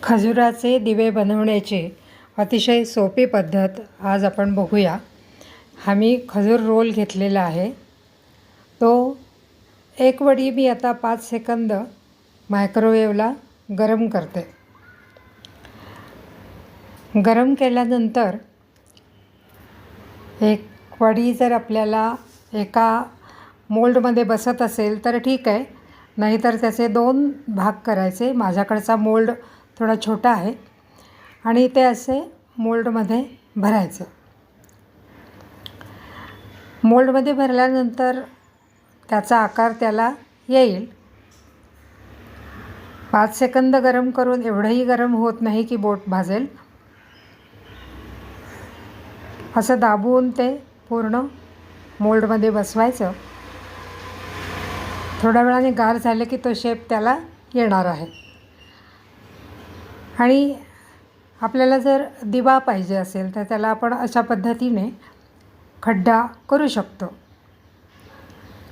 खजुराचे दिवे बनवण्याची अतिशय सोपी पद्धत आज आपण बघूया. हा मी खजूर रोल घेतलेला आहे. तो एक वडी मी आता 5 सेकंद मायक्रोवेव्हला गरम करते. गरम केल्यानंतर एक वडी जर आपल्याला एका मोल्डमध्ये बसत असेल तर ठीक आहे, नाहीतर त्याचे 2 भाग करायचे. माझ्याकडचा मोल्ड थोडा छोटा आहे आणि ते असे मोल्डमध्ये भरायचं. मोल्डमध्ये भरल्यानंतर त्याचा आकार त्याला येईल. 5 सेकंद गरम करून एवढंही गरम होत नाही की बोट भाजेल. असं दाबून ते पूर्ण मोल्डमध्ये बसवायचं. थोड्या वेळाने गार झालं की तो शेप त्याला येणार आहे. आणि आपल्याला जर दिवा पाहिजे असेल तर त्याला आपण अशा पद्धतीने खड्डा करू शकतो.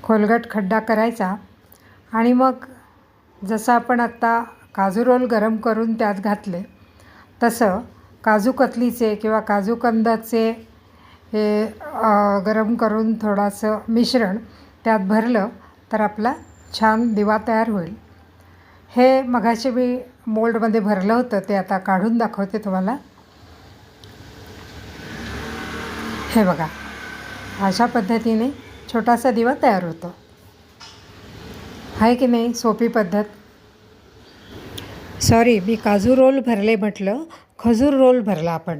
खोलगट खड्डा करायचा आणि मग जसं आपण आत्ता काजू रोल गरम करून त्यात घातले तसं काजू कतलीचे किंवा काजू कंदाचे हे गरम करून थोडंसं मिश्रण त्यात भरलं तर आपला छान दिवा तयार होईल. हे मघाशी मी मोल्डमध्ये भरलं होतं, ते आता काढून दाखवते तुम्हाला. हे बघा, अशा पद्धतीने छोटासा दिवा तयार होतो. आहे की नाही सोपी पद्धत? सॉरी, मी काजू रोल भरले म्हटलं, खजूर रोल भरला आपण.